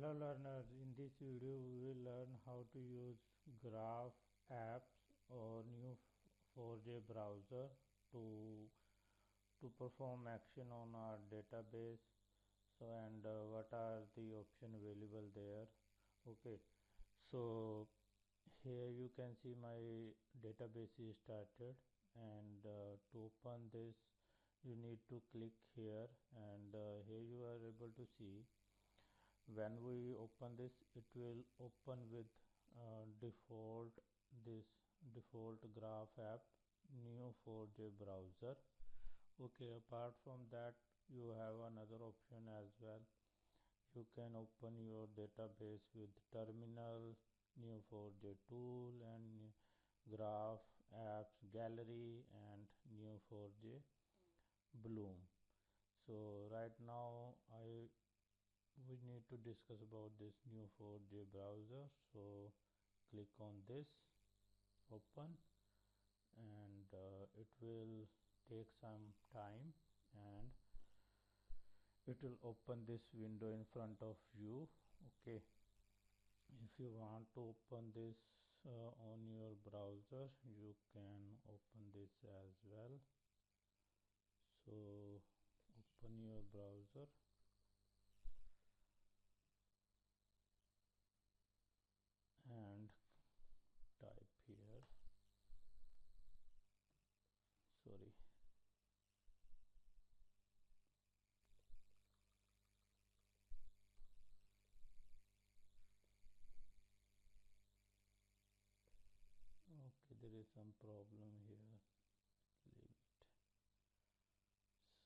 Hello learners, in this video we will learn how to use graph apps or Neo4j browser to perform action on our database. So and what are the options available there. Okay, so here you can see my database is started, and to open this you need to click here, and here you are able to see when we open this it will open with this default graph app Neo4j browser. Okay, apart from that you have another option as well. You can open your database with terminal, Neo4j tool, and graph apps gallery, and Neo4j bloom. So right now we need to discuss about this Neo4j browser. So click on this, open, and it will take some time, and it will open this window in front of you. Okay, if you want to open this on your browser, you can open this as well. So open your browser and type here, sorry, okay, there is some problem here, leave it.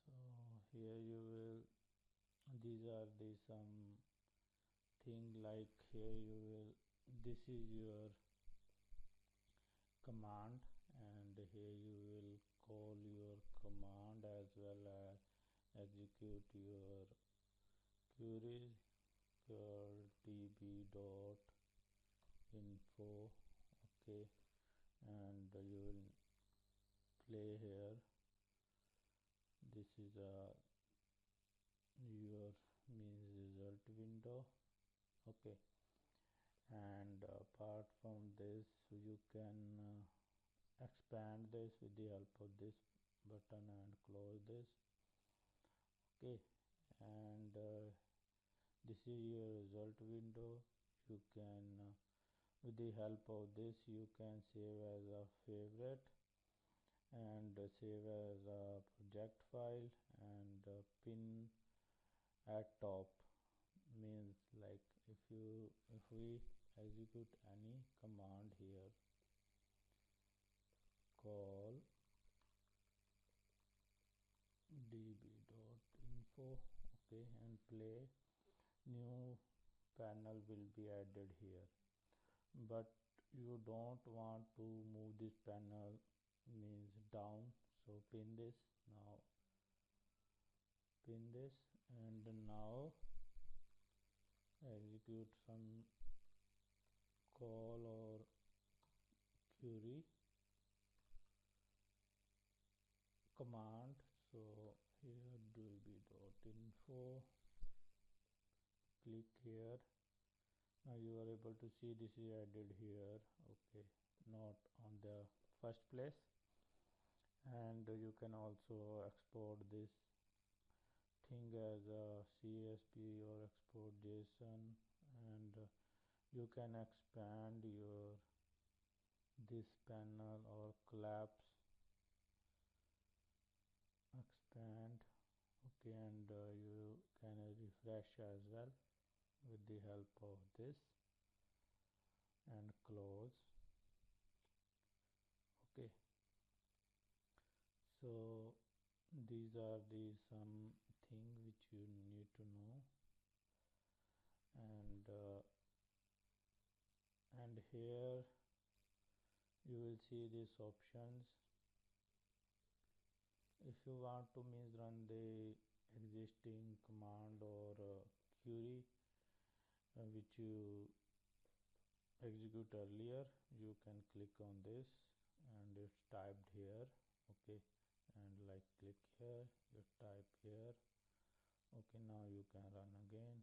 So here you will, these are the some thing, like here you will, this is your command, and here you will call your command as well as execute your query called db.info. Okay, and you will play here. This is your means result window. Okay, and apart from this you can expand this with the help of this button and close this. Okay, and this is your result window. You can with the help of this you can save as a favorite and save as a project file, and pin at top, means like if we execute any command here, call db.info, okay, and play, new panel will be added here. But you don't want to move this panel, means down, so pin this, now pin this, and now execute some call or query command. So here db.info, click here. Now you are able to see this is added here. Okay, not on the first place, and you can also export this thing as a CSV or export JSON, and you can expand your this panel or collapse, expand. Okay, and you can refresh as well with the help of this, and close. Okay, so these are the some thing which you need to know, and here you will see these options. If you want to means run the existing command or query which you execute earlier, you can click on this, and it's typed here. Okay, and like click here, you type here. Okay, now you can run again.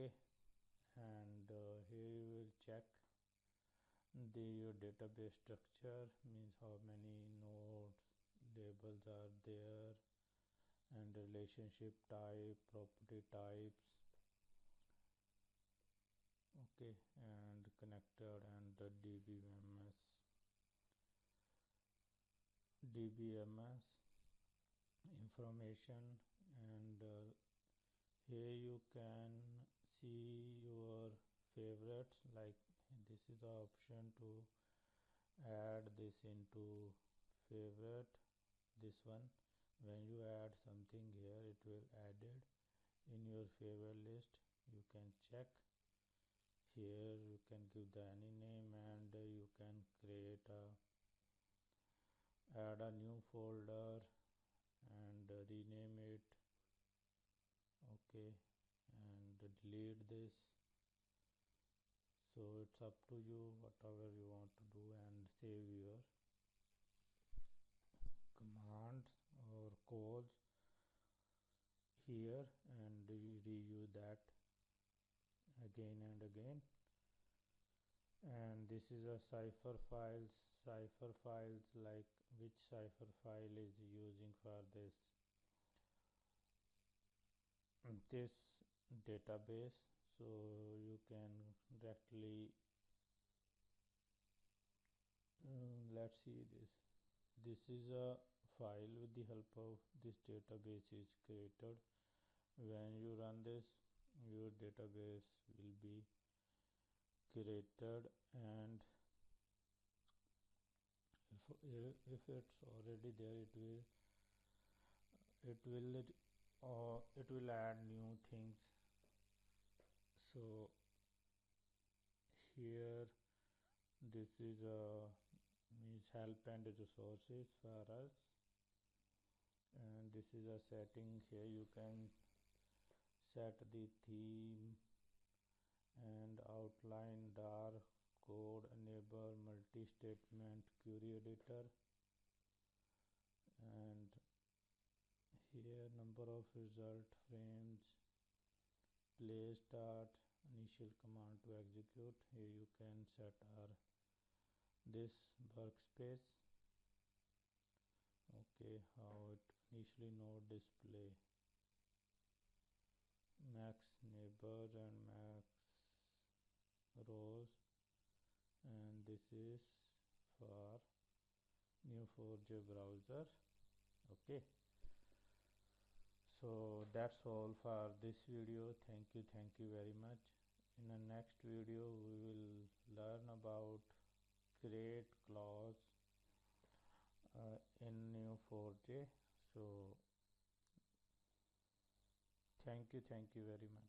Okay, and here you will check your database structure, means how many nodes labels are there, and relationship type, property types. Okay, and connected, and the dbms information. And here you can see your favorites, like this is the option to add this into favorite. This one, when you add something here, it will added in your favorite list. You can check here, you can give the any name, and you can create a add a new folder and rename it. Okay, and delete this. So it's up to you, whatever you want to do, and save your commands or codes here, and reuse that again and again. And this is a cipher files, like which cipher file is using for this database. So you can directly let's see this is a file with the help of this database is created. When you run this, your database will be created, and if it's already there, it will add new things. So here this is means help and resources for us, and this is a setting. Here you can set the theme and outline, dark code, enable multi-statement query editor, and here number of result frames, play start, initial command to execute. Here you can set this workspace. Okay, how it initially node display, max neighbors and max rows, and this is for Neo4j browser. Okay, so that's all for this video. Thank you very much. In the next video we will learn about create clause in Neo4j. So thank you very much.